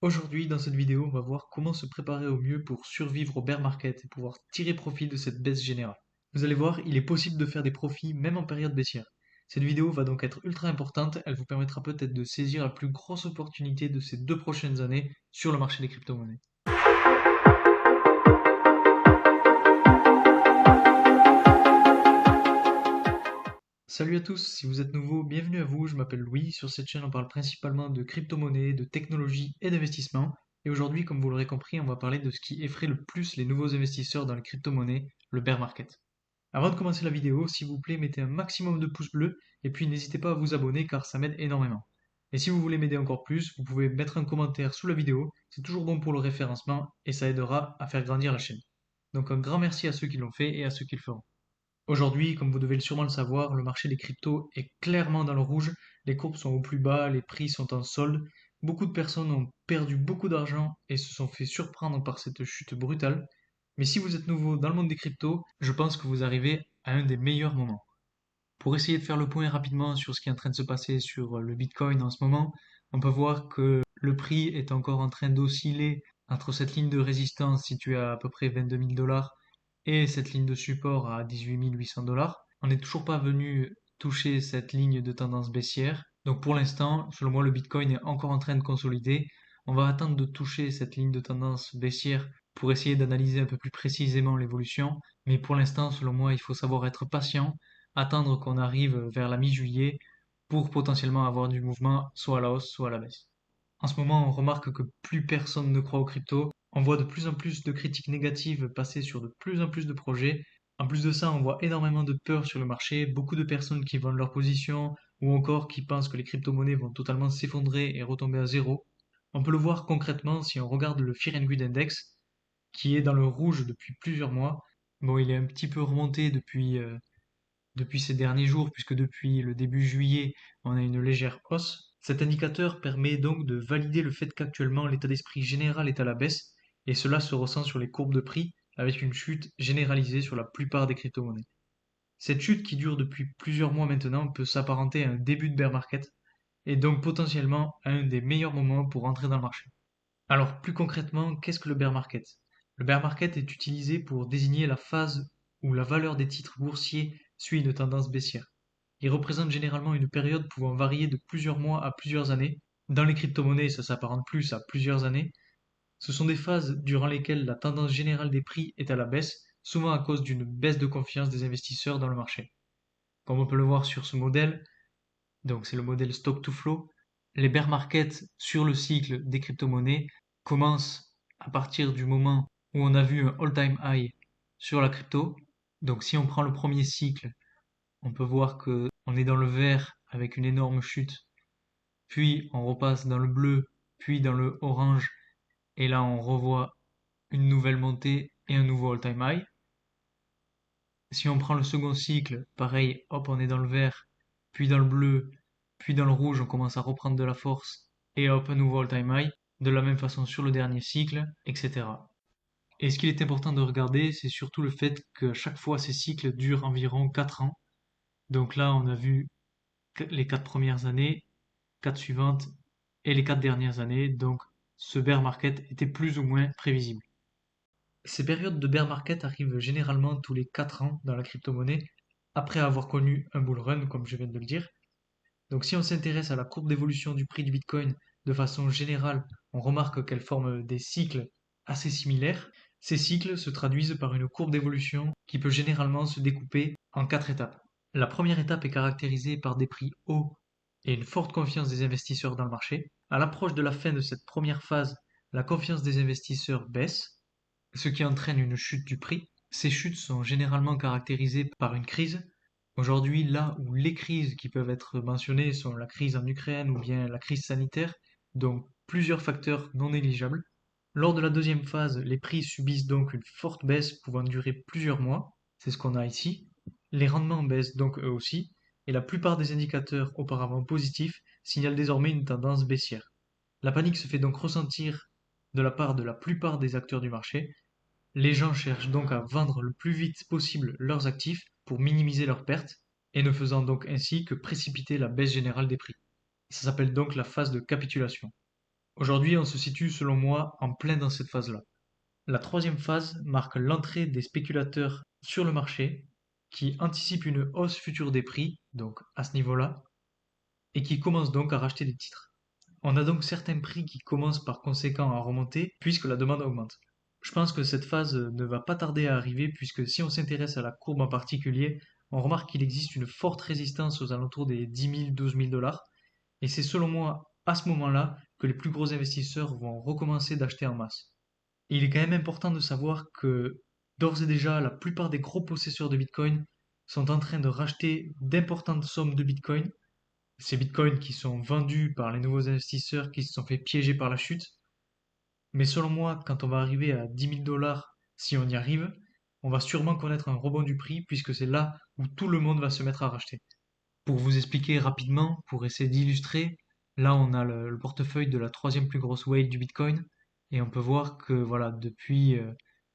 Aujourd'hui, dans cette vidéo, on va voir comment se préparer au mieux pour survivre au bear market et pouvoir tirer profit de cette baisse générale. Vous allez voir, il est possible de faire des profits même en période baissière. Cette vidéo va donc être ultra importante, elle vous permettra peut-être de saisir la plus grosse opportunité de ces 2 prochaines années sur le marché des crypto-monnaies. Salut à tous, si vous êtes nouveau, bienvenue à vous, je m'appelle Louis. Sur cette chaîne, on parle principalement de crypto-monnaies, de technologie et d'investissement. Et aujourd'hui, comme vous l'aurez compris, on va parler de ce qui effraie le plus les nouveaux investisseurs dans les crypto-monnaies, le bear market. Avant de commencer la vidéo, s'il vous plaît, mettez un maximum de pouces bleus et puis n'hésitez pas à vous abonner car ça m'aide énormément. Et si vous voulez m'aider encore plus, vous pouvez mettre un commentaire sous la vidéo, c'est toujours bon pour le référencement et ça aidera à faire grandir la chaîne. Donc un grand merci à ceux qui l'ont fait et à ceux qui le feront. Aujourd'hui, comme vous devez sûrement le savoir, le marché des cryptos est clairement dans le rouge, les courbes sont au plus bas, les prix sont en solde, beaucoup de personnes ont perdu beaucoup d'argent et se sont fait surprendre par cette chute brutale. Mais si vous êtes nouveau dans le monde des cryptos, je pense que vous arrivez à un des meilleurs moments. Pour essayer de faire le point rapidement sur ce qui est en train de se passer sur le Bitcoin en ce moment, on peut voir que le prix est encore en train d'osciller entre cette ligne de résistance située à peu près 22 000 dollars et cette ligne de support à 18 800 dollars. On n'est toujours pas venu toucher cette ligne de tendance baissière. Donc pour l'instant, selon moi, le Bitcoin est encore en train de consolider. On va attendre de toucher cette ligne de tendance baissière pour essayer d'analyser un peu plus précisément l'évolution. Mais pour l'instant, selon moi, il faut savoir être patient, attendre qu'on arrive vers la mi-juillet pour potentiellement avoir du mouvement soit à la hausse, soit à la baisse. En ce moment, on remarque que plus personne ne croit aux cryptos. On voit de plus en plus de critiques négatives passer sur de plus en plus de projets. En plus de ça, on voit énormément de peur sur le marché, beaucoup de personnes qui vendent leur position ou encore qui pensent que les crypto-monnaies vont totalement s'effondrer et retomber à zéro. On peut le voir concrètement si on regarde le Fear and Greed Index, qui est dans le rouge depuis plusieurs mois. Bon, il est un petit peu remonté depuis ces derniers jours, puisque depuis le début juillet, on a une légère hausse. Cet indicateur permet donc de valider le fait qu'actuellement l'état d'esprit général est à la baisse, et cela se ressent sur les courbes de prix, avec une chute généralisée sur la plupart des crypto-monnaies. Cette chute qui dure depuis plusieurs mois maintenant peut s'apparenter à un début de bear market, et donc potentiellement à un des meilleurs moments pour entrer dans le marché. Alors plus concrètement, qu'est-ce que le bear market? Le bear market est utilisé pour désigner la phase où la valeur des titres boursiers suit une tendance baissière. Il représente généralement une période pouvant varier de plusieurs mois à plusieurs années. Dans les crypto-monnaies, ça s'apparente plus à plusieurs années. Ce sont des phases durant lesquelles la tendance générale des prix est à la baisse, souvent à cause d'une baisse de confiance des investisseurs dans le marché. Comme on peut le voir sur ce modèle, donc c'est le modèle stock to flow, les bear markets sur le cycle des crypto-monnaies commencent à partir du moment où on a vu un all-time high sur la crypto. Donc si on prend le premier cycle, on peut voir que on est dans le vert avec une énorme chute, puis on repasse dans le bleu, puis dans le orange, et là on revoit une nouvelle montée et un nouveau all-time high. Si on prend le second cycle, pareil, hop, on est dans le vert, puis dans le bleu, puis dans le rouge, on commence à reprendre de la force, et hop, un nouveau all-time high, de la même façon sur le dernier cycle, etc. Et ce qu'il est important de regarder, c'est surtout le fait que chaque fois ces cycles durent environ 4 ans. Donc là, on a vu les 4 premières années, 4 suivantes et les 4 dernières années. Donc ce bear market était plus ou moins prévisible. Ces périodes de bear market arrivent généralement tous les 4 ans dans la crypto-monnaie, après avoir connu un bull run, comme je viens de le dire. Donc si on s'intéresse à la courbe d'évolution du prix du Bitcoin de façon générale, on remarque qu'elle forme des cycles assez similaires. Ces cycles se traduisent par une courbe d'évolution qui peut généralement se découper en 4 étapes. La première étape est caractérisée par des prix hauts et une forte confiance des investisseurs dans le marché. À l'approche de la fin de cette première phase, la confiance des investisseurs baisse, ce qui entraîne une chute du prix. Ces chutes sont généralement caractérisées par une crise. Aujourd'hui, là où les crises qui peuvent être mentionnées sont la crise en Ukraine ou bien la crise sanitaire, donc plusieurs facteurs non négligeables. Lors de la deuxième phase, les prix subissent donc une forte baisse pouvant durer plusieurs mois, c'est ce qu'on a ici. Les rendements baissent donc eux aussi, et la plupart des indicateurs auparavant positifs signalent désormais une tendance baissière. La panique se fait donc ressentir de la part de la plupart des acteurs du marché. Les gens cherchent donc à vendre le plus vite possible leurs actifs pour minimiser leurs pertes et ne faisant donc ainsi que précipiter la baisse générale des prix. Ça s'appelle donc la phase de capitulation. Aujourd'hui, on se situe selon moi en plein dans cette phase-là. La troisième phase marque l'entrée des spéculateurs sur le marché qui anticipent une hausse future des prix, donc à ce niveau-là, et qui commencent donc à racheter des titres. On a donc certains prix qui commencent par conséquent à remonter puisque la demande augmente. Je pense que cette phase ne va pas tarder à arriver puisque si on s'intéresse à la courbe en particulier, on remarque qu'il existe une forte résistance aux alentours des 10 000, 12 000 dollars. Et c'est selon moi à ce moment-là que les plus gros investisseurs vont recommencer d'acheter en masse. Et il est quand même important de savoir que d'ores et déjà, la plupart des gros possesseurs de Bitcoin sont en train de racheter d'importantes sommes de Bitcoin. Ces Bitcoins qui sont vendus par les nouveaux investisseurs qui se sont fait piéger par la chute. Mais selon moi, quand on va arriver à 10 000 dollars, si on y arrive, on va sûrement connaître un rebond du prix puisque c'est là où tout le monde va se mettre à racheter. Pour vous expliquer rapidement, pour essayer d'illustrer, là on a le portefeuille de la troisième plus grosse whale du Bitcoin et on peut voir que voilà, depuis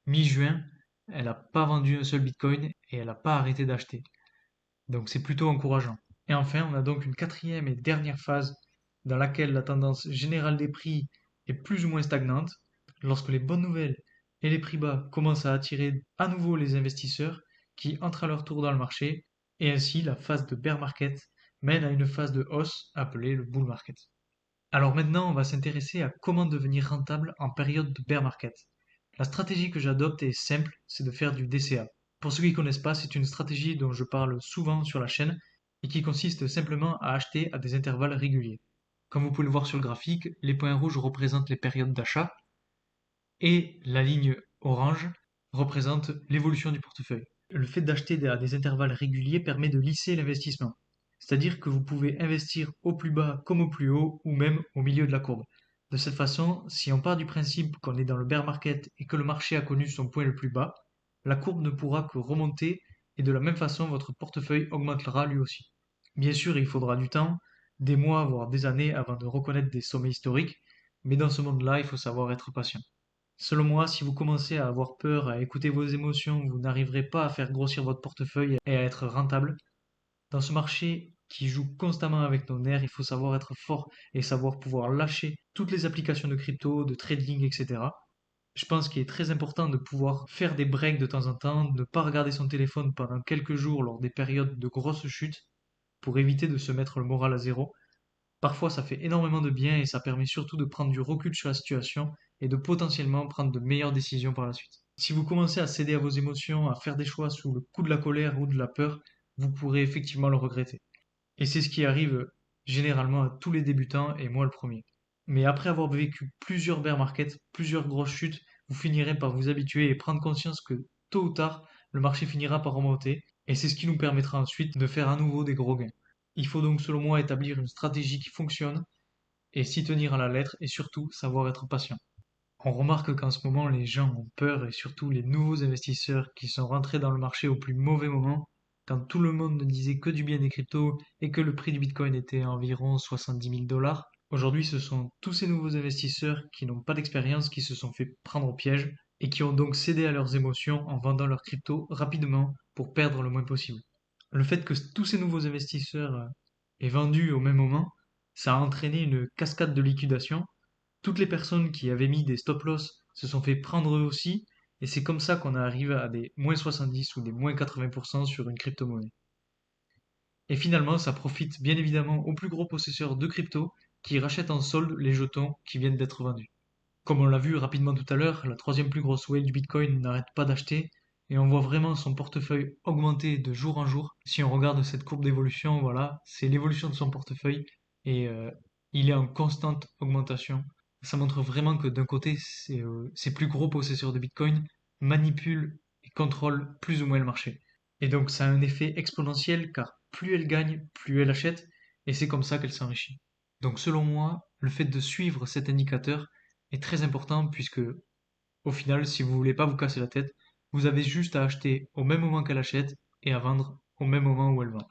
mi-juin, elle n'a pas vendu un seul Bitcoin et elle n'a pas arrêté d'acheter. Donc c'est plutôt encourageant. Et enfin, on a donc une quatrième et dernière phase dans laquelle la tendance générale des prix est plus ou moins stagnante, lorsque les bonnes nouvelles et les prix bas commencent à attirer à nouveau les investisseurs qui entrent à leur tour dans le marché, et ainsi la phase de bear market mène à une phase de hausse appelée le bull market. Alors maintenant, on va s'intéresser à comment devenir rentable en période de bear market. La stratégie que j'adopte est simple, c'est de faire du DCA. Pour ceux qui ne connaissent pas, c'est une stratégie dont je parle souvent sur la chaîne et qui consiste simplement à acheter à des intervalles réguliers. Comme vous pouvez le voir sur le graphique, les points rouges représentent les périodes d'achat et la ligne orange représente l'évolution du portefeuille. Le fait d'acheter à des intervalles réguliers permet de lisser l'investissement. C'est-à-dire que vous pouvez investir au plus bas comme au plus haut ou même au milieu de la courbe. De cette façon, si on part du principe qu'on est dans le bear market et que le marché a connu son point le plus bas, la courbe ne pourra que remonter et de la même façon votre portefeuille augmentera lui aussi. Bien sûr, il faudra du temps, des mois voire des années avant de reconnaître des sommets historiques, mais dans ce monde-là, il faut savoir être patient. Selon moi, si vous commencez à avoir peur, à écouter vos émotions, vous n'arriverez pas à faire grossir votre portefeuille et à être rentable. Dans ce marché qui joue constamment avec nos nerfs, il faut savoir être fort et savoir pouvoir lâcher toutes les applications de crypto, de trading, etc. Je pense qu'il est très important de pouvoir faire des breaks de temps en temps, de ne pas regarder son téléphone pendant quelques jours lors des périodes de grosses chutes pour éviter de se mettre le moral à zéro. Parfois, ça fait énormément de bien et ça permet surtout de prendre du recul sur la situation et de potentiellement prendre de meilleures décisions par la suite. Si vous commencez à céder à vos émotions, à faire des choix sous le coup de la colère ou de la peur, vous pourrez effectivement le regretter. Et c'est ce qui arrive généralement à tous les débutants et moi le premier. Mais après avoir vécu plusieurs bear markets, plusieurs grosses chutes, vous finirez par vous habituer et prendre conscience que tôt ou tard, le marché finira par remonter et c'est ce qui nous permettra ensuite de faire à nouveau des gros gains. Il faut donc selon moi établir une stratégie qui fonctionne et s'y tenir à la lettre et surtout savoir être patient. On remarque qu'en ce moment les gens ont peur et surtout les nouveaux investisseurs qui sont rentrés dans le marché au plus mauvais moment, quand tout le monde ne disait que du bien des cryptos et que le prix du Bitcoin était à environ 70 000 dollars. Aujourd'hui, ce sont tous ces nouveaux investisseurs qui n'ont pas d'expérience qui se sont fait prendre au piège et qui ont donc cédé à leurs émotions en vendant leurs cryptos rapidement pour perdre le moins possible. Le fait que tous ces nouveaux investisseurs aient vendu au même moment, ça a entraîné une cascade de liquidation. Toutes les personnes qui avaient mis des stop loss se sont fait prendre eux aussi, et c'est comme ça qu'on arrive à des moins 70 ou des moins 80% sur une crypto-monnaie. Et finalement, ça profite bien évidemment aux plus gros possesseurs de crypto qui rachètent en solde les jetons qui viennent d'être vendus. Comme on l'a vu rapidement tout à l'heure, la troisième plus grosse whale du Bitcoin n'arrête pas d'acheter et on voit vraiment son portefeuille augmenter de jour en jour. Si on regarde cette courbe d'évolution, voilà, c'est l'évolution de son portefeuille et il est en constante augmentation. Ça montre vraiment que d'un côté, ces plus gros possesseurs de Bitcoin manipulent et contrôlent plus ou moins le marché. Et donc ça a un effet exponentiel car plus elle gagne, plus elle achète et c'est comme ça qu'elle s'enrichit. Donc selon moi, le fait de suivre cet indicateur est très important puisque au final, si vous voulez pas vous casser la tête, vous avez juste à acheter au même moment qu'elle achète et à vendre au même moment où elle vend.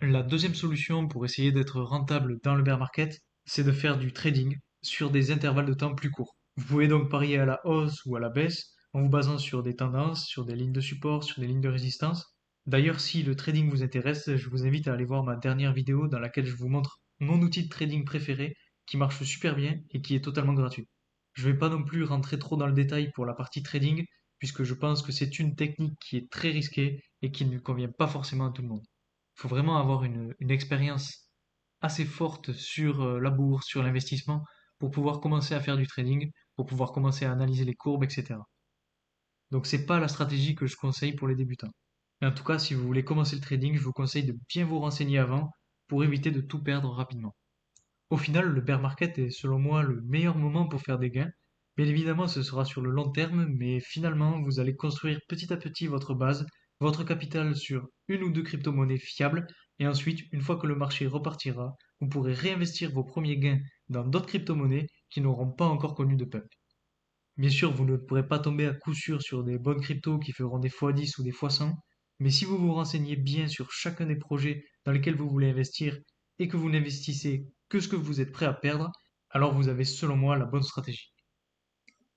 La deuxième solution pour essayer d'être rentable dans le bear market, c'est de faire du trading sur des intervalles de temps plus courts. Vous pouvez donc parier à la hausse ou à la baisse en vous basant sur des tendances, sur des lignes de support, sur des lignes de résistance. D'ailleurs, si le trading vous intéresse, je vous invite à aller voir ma dernière vidéo dans laquelle je vous montre mon outil de trading préféré qui marche super bien et qui est totalement gratuit. Je ne vais pas non plus rentrer trop dans le détail pour la partie trading, puisque je pense que c'est une technique qui est très risquée et qui ne convient pas forcément à tout le monde. Il faut vraiment avoir une expérience assez forte sur la bourse, sur l'investissement, pour pouvoir commencer à faire du trading, pour pouvoir commencer à analyser les courbes, etc. Donc c'est pas la stratégie que je conseille pour les débutants. Mais en tout cas, si vous voulez commencer le trading, je vous conseille de bien vous renseigner avant pour éviter de tout perdre rapidement. Au final, le bear market est selon moi le meilleur moment pour faire des gains. Bien évidemment, ce sera sur le long terme, mais finalement, vous allez construire petit à petit votre base, votre capital sur une ou deux crypto-monnaies fiables, et ensuite, une fois que le marché repartira, vous pourrez réinvestir vos premiers gains dans d'autres crypto-monnaies qui n'auront pas encore connu de pump. Bien sûr, vous ne pourrez pas tomber à coup sûr sur des bonnes cryptos qui feront des x10 ou des x100, mais si vous vous renseignez bien sur chacun des projets dans lesquels vous voulez investir et que vous n'investissez que ce que vous êtes prêt à perdre, alors vous avez selon moi la bonne stratégie.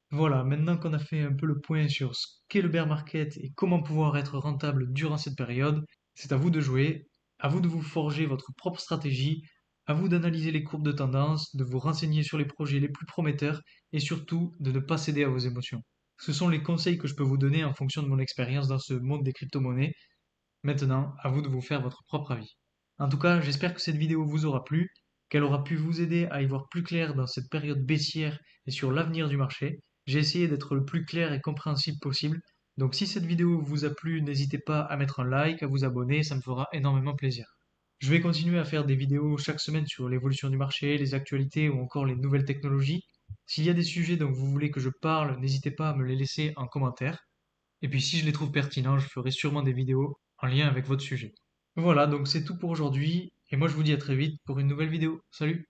Voilà, maintenant qu'on a fait un peu le point sur ce qu'est le bear market et comment pouvoir être rentable durant cette période, c'est à vous de jouer, à vous de vous forger votre propre stratégie, à vous d'analyser les courbes de tendance, de vous renseigner sur les projets les plus prometteurs et surtout de ne pas céder à vos émotions. Ce sont les conseils que je peux vous donner en fonction de mon expérience dans ce monde des crypto-monnaies. Maintenant, à vous de vous faire votre propre avis. En tout cas, j'espère que cette vidéo vous aura plu, qu'elle aura pu vous aider à y voir plus clair dans cette période baissière et sur l'avenir du marché. J'ai essayé d'être le plus clair et compréhensible possible. Donc si cette vidéo vous a plu, n'hésitez pas à mettre un like, à vous abonner, ça me fera énormément plaisir. Je vais continuer à faire des vidéos chaque semaine sur l'évolution du marché, les actualités ou encore les nouvelles technologies. S'il y a des sujets dont vous voulez que je parle, n'hésitez pas à me les laisser en commentaire. Et puis si je les trouve pertinents, je ferai sûrement des vidéos en lien avec votre sujet. Voilà, donc c'est tout pour aujourd'hui, et moi je vous dis à très vite pour une nouvelle vidéo. Salut!